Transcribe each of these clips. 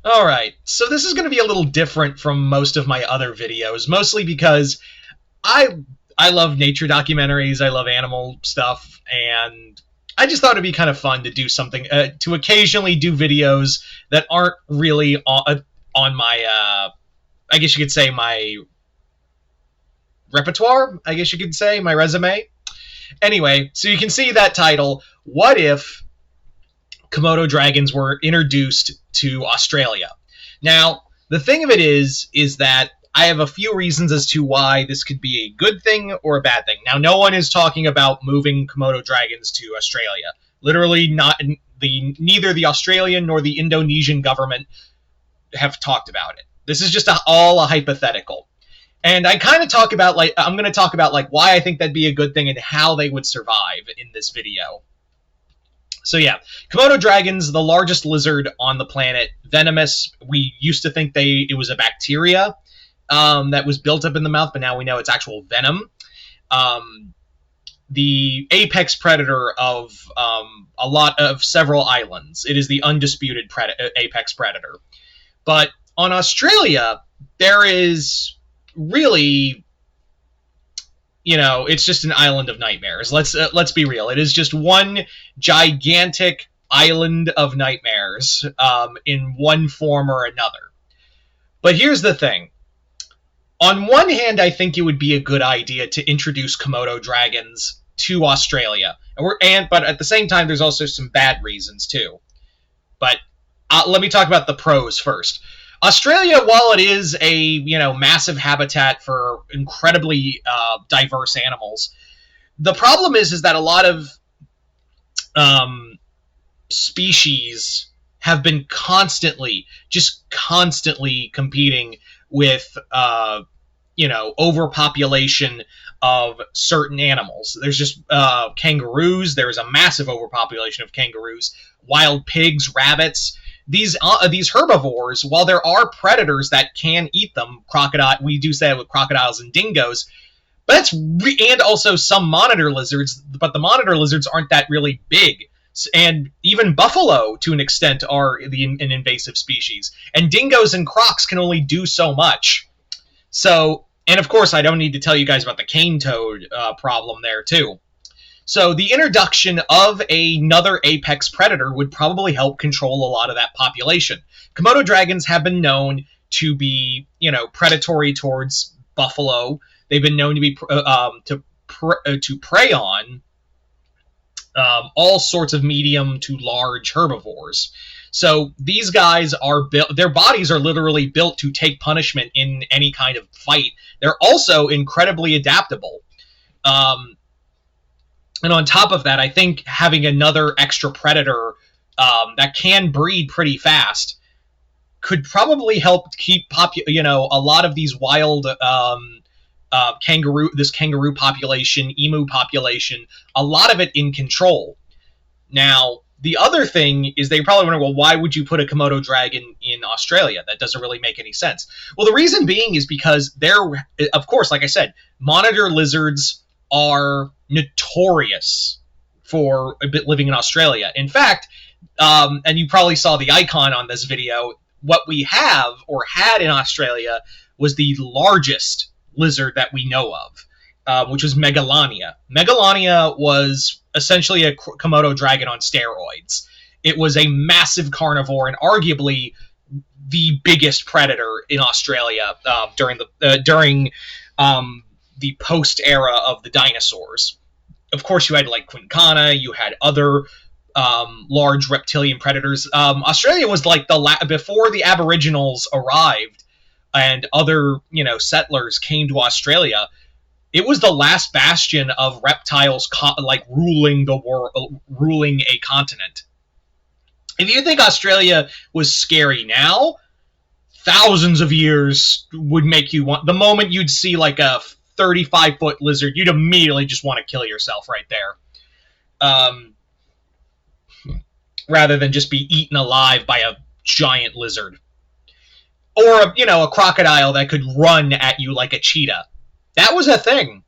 Alright, so this is going to be a little different from most of my other videos, mostly because I I love nature documentaries, I love animal stuff, and I just thought it'd be kind of fun to do something, to occasionally do videos that aren't really on my, I guess you could say my repertoire, I guess you could say, my resume. Anyway, so you can see that title, What If Komodo dragons were introduced to Australia? Now, the thing of it is that I have a few reasons as to why this could be a good thing or a bad thing. Now, no one is talking about moving Komodo dragons to Australia. Literally, neither the Australian nor the Indonesian government have talked about it. This is just all a hypothetical. And I kind of talk about, I'm going to talk about, why I think that'd be a good thing and how they would survive in this video. So yeah, Komodo dragons, the largest lizard on the planet, venomous. We used to think it was a bacteria that was built up in the mouth, but now we know it's actual venom. The apex predator of several islands. It is the undisputed apex predator. But on Australia, there is really, it's just an island of nightmares. Let's be real. It is just one gigantic island of nightmares in one form or another. But here's the thing. On one hand, I think it would be a good idea to introduce Komodo dragons to Australia. But at the same time, there's also some bad reasons, too. But let me talk about the pros first. Australia, while it is a massive habitat for incredibly diverse animals, the problem is that a lot of species have been constantly competing with overpopulation of certain animals. There's just kangaroos. There's a massive overpopulation of kangaroos, wild pigs, rabbits. These herbivores, while there are predators that can eat them, we do say that with crocodiles and dingoes, and also some monitor lizards, but the monitor lizards aren't that really big. And even buffalo, to an extent, are an invasive species. And dingoes and crocs can only do so much. So, and of course, I don't need to tell you guys about the cane toad problem there, too. So the introduction of another apex predator would probably help control a lot of that population. Komodo dragons have been known to be, predatory towards buffalo. They've been known to be to prey on all sorts of medium to large herbivores. So these guys are built. Their bodies are literally built to take punishment in any kind of fight. They're also incredibly adaptable. And on top of that, I think having another extra predator that can breed pretty fast could probably help keep a lot of these wild kangaroo population, emu population, a lot of it in control. Now, the other thing is they probably wonder, well, why would you put a Komodo dragon in Australia? That doesn't really make any sense. Well, the reason being is because of course, like I said, monitor lizards are notorious for living in Australia. In fact, and you probably saw the icon on this video, what we have or had in Australia was the largest lizard that we know of, which was Megalania. Megalania was essentially a Komodo dragon on steroids. It was a massive carnivore and arguably the biggest predator in Australia during the post-era of the dinosaurs. Of course, you had Quincana, you had other large reptilian predators. Australia was before the Aboriginals arrived and other settlers came to Australia. It was the last bastion of reptiles ruling the world, ruling a continent. If you think Australia was scary now, thousands of years would make you want. The moment you'd see a 35-foot lizard, you'd immediately just want to kill yourself right there. Rather than just be eaten alive by a giant lizard. Or, a crocodile that could run at you like a cheetah. That was a thing.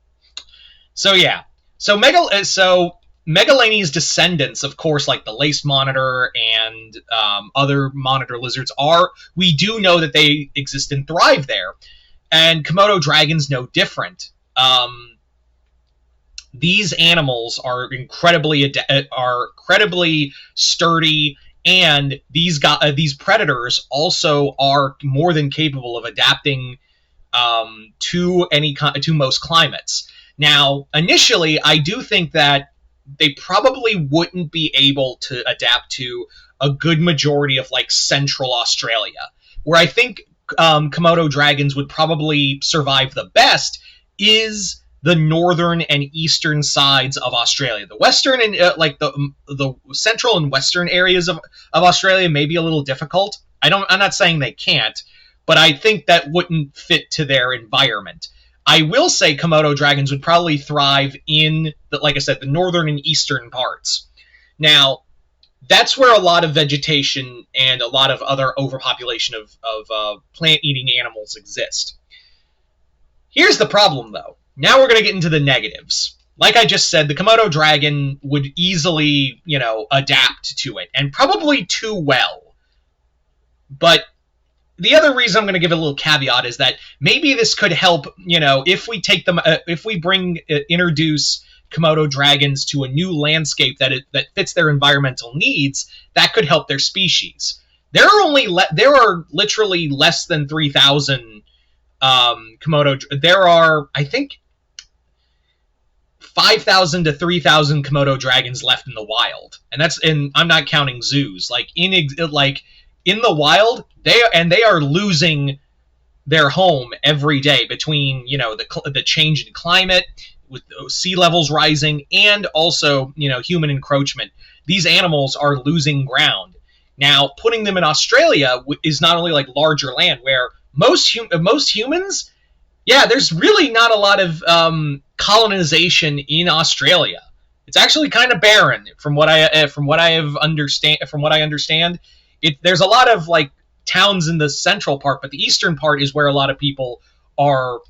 So, yeah. So Megalani's descendants, of course, like the lace monitor and other monitor lizards, we do know that they exist and thrive there. And Komodo dragons no different. These animals are incredibly sturdy, and these predators also are more than capable of adapting to most climates. Now, initially, I do think that they probably wouldn't be able to adapt to a good majority of like Central Australia, where I think Komodo dragons would probably survive the best is the northern and eastern sides of Australia. The western and like the central and western areas of Australia may be a little difficult. I'm not saying they can't, but I think that wouldn't fit to their environment. I will say Komodo dragons would probably thrive in, like I said, the northern and eastern parts. Now, that's where a lot of vegetation and a lot of other overpopulation of plant-eating animals exist. Here's the problem, though. Now we're going to get into the negatives. Like I just said, the Komodo dragon would easily, adapt to it, and probably too well. But the other reason I'm going to give a little caveat is that maybe this could help, if we introduce Komodo dragons to a new landscape that fits their environmental needs, that could help their species. There are literally less than 3,000 Komodo. There are, I think, 5,000 to 3,000 Komodo dragons left in the wild, and I'm not counting zoos. Like in the wild, they are losing their home every day between the change in climate, with sea levels rising, and also human encroachment. These animals are losing ground. Now, putting them in Australia is not only like larger land, where most humans, there's really not a lot of colonization in Australia. It's actually kind of barren, from what I understand. There's a lot of like towns in the central part, but the eastern part is where a lot of people are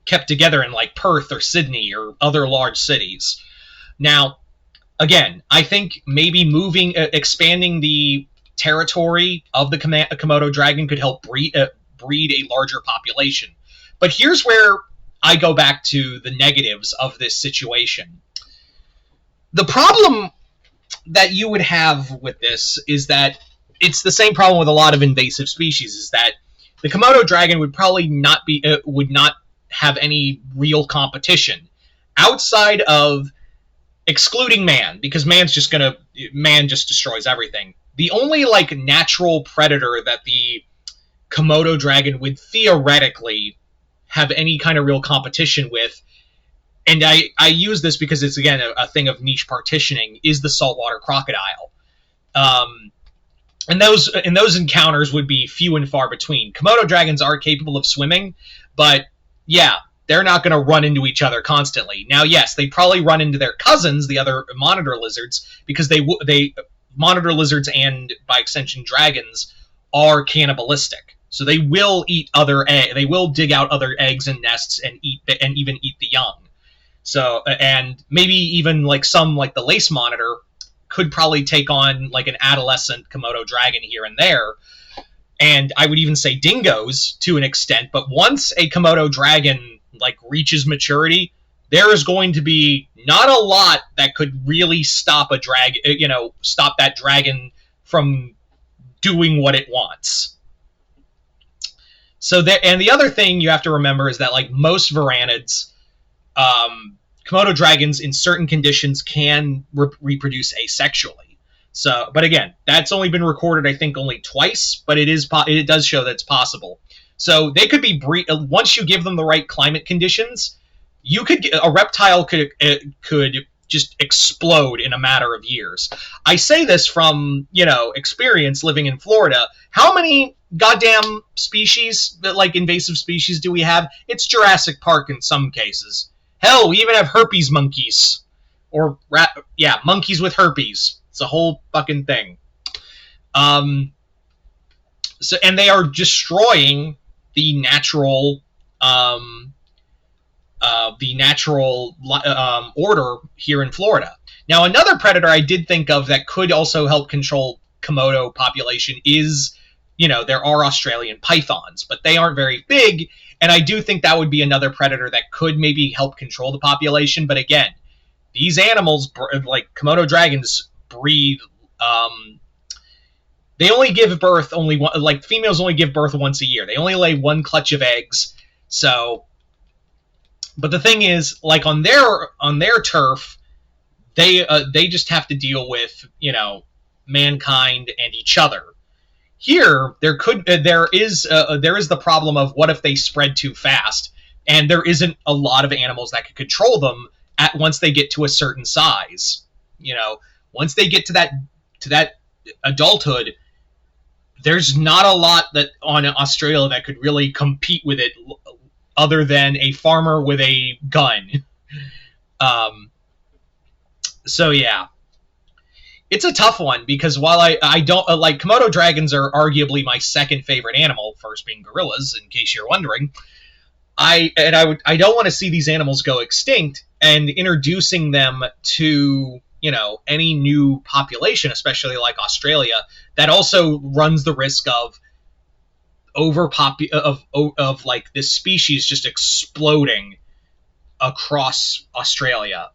kept together in, like Perth or Sydney or other large cities. Now, again, I think maybe expanding the territory of the Komodo dragon could help breed a larger population. But here's where I go back to the negatives of this situation. The problem that you would have with this is that it's the same problem with a lot of invasive species, is that the Komodo dragon would probably not have any real competition outside of excluding man, because man just destroys everything. The only like natural predator that the Komodo dragon would theoretically have any kind of real competition with, and I use this because it's, again, a thing of niche partitioning, is the saltwater crocodile. And those encounters would be few and far between. Komodo dragons are capable of swimming, but yeah, they're not going to run into each other constantly. Now, yes, they probably run into their cousins, the other monitor lizards, because they monitor lizards and, by extension, dragons are cannibalistic. So they will they will dig out other eggs and nests and even eat the young. So, and maybe even like the lace monitor could probably take on like an adolescent Komodo dragon here and there. And I would even say dingoes to an extent. But once a Komodo dragon like reaches maturity, there is going to be not a lot that could really stop stop that dragon from doing what it wants. So and the other thing you have to remember is that, like most varanids, Komodo dragons in certain conditions can reproduce asexually. So, but again, that's only been recorded, I think, only twice, but it does show that it's possible. So they could be once you give them the right climate conditions, a reptile could just explode in a matter of years. I say this from experience living in Florida. How many goddamn species, like invasive species, do we have? It's Jurassic Park in some cases. Hell, we even have herpes monkeys, or monkeys with herpes. It's a whole fucking thing. So, and they are destroying the natural the natural order here in Florida. Now, another predator I did think of that could also help control Komodo population is, there are Australian pythons, but they aren't very big, and I do think that would be another predator that could maybe help control the population. But again, these animals, like Komodo dragons, breed. They only give birth females only give birth once a year. They only lay one clutch of eggs. So, but the thing is, like on their turf, they just have to deal with mankind and each other. Here, there is the problem of what if they spread too fast, and there isn't a lot of animals that could control them once they get to a certain size. Once they get to that adulthood, there's not a lot that on Australia that could really compete with it, other than a farmer with a gun. So yeah. It's a tough one because while I don't like Komodo dragons are arguably my second favorite animal, first being gorillas, in case you're wondering. I don't want to see these animals go extinct, and introducing them to any new population, especially like Australia, that also runs the risk of of like this species just exploding across Australia,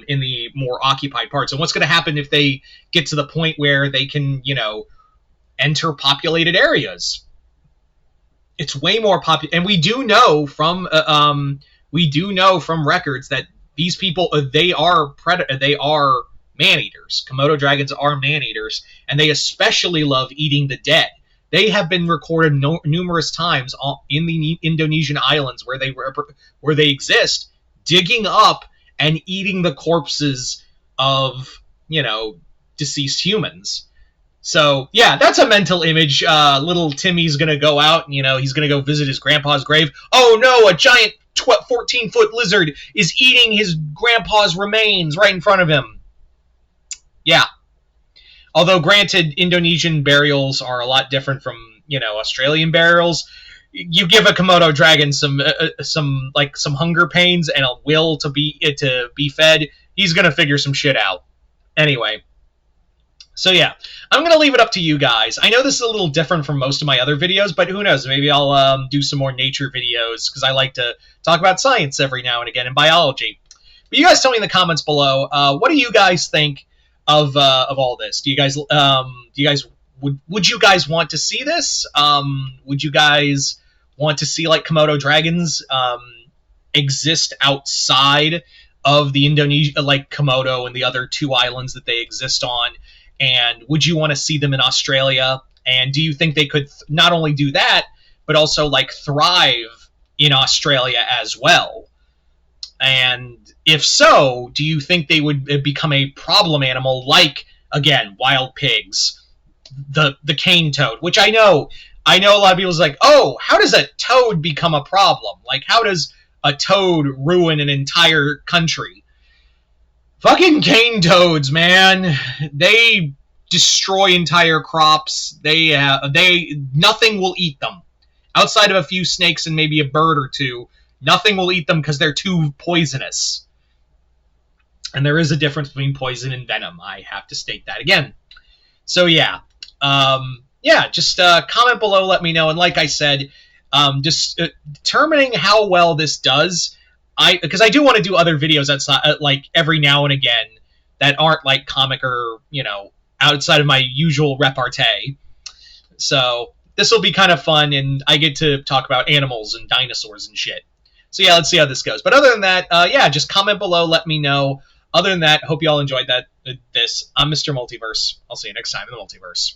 in the more occupied parts. And what's going to happen if they get to the point where they can, enter populated areas? It's way more popular, and we do know from records that these people they are man-eaters. Komodo dragons are man-eaters, and they especially love eating the dead. They have been recorded numerous times in the Indonesian islands where they exist, digging up and eating the corpses of deceased humans. So yeah, that's a mental image. Little Timmy's gonna go out and he's gonna go visit his grandpa's grave. Oh no, a giant 14-foot lizard is eating his grandpa's remains right in front of him. Yeah. Although granted, Indonesian burials are a lot different from Australian burials. You give a Komodo dragon some hunger pains and a will to be fed, he's gonna figure some shit out. Anyway, so yeah, I'm gonna leave it up to you guys. I know this is a little different from most of my other videos, but who knows? Maybe I'll do some more nature videos because I like to talk about science every now and again and biology. But you guys tell me in the comments below, what do you guys think of all this? Do you guys would you guys want to see this? Would you guys want to see like Komodo dragons exist outside of the Indonesia, like Komodo and the other two islands that they exist on? And would you want to see them in Australia? And do you think they could not only do that, but also like thrive in Australia as well? And if so, do you think they would become a problem animal like, again, wild pigs, the cane toad, which I know a lot of people's like, oh, how does a toad become a problem? Like, how does a toad ruin an entire country? Fucking cane toads, man. They destroy entire crops. Nothing will eat them. Outside of a few snakes and maybe a bird or two, nothing will eat them because they're too poisonous. And there is a difference between poison and venom. I have to state that again. So yeah. Just comment below, let me know. And like I said, determining how well this does, because I do want to do other videos that's like every now and again that aren't like comic or outside of my usual repartee. So this will be kind of fun, and I get to talk about animals and dinosaurs and shit. So yeah, let's see how this goes. But other than that, just comment below, let me know. Other than that, hope you all enjoyed this. I'm Mr. Multiverse. I'll see you next time in the Multiverse.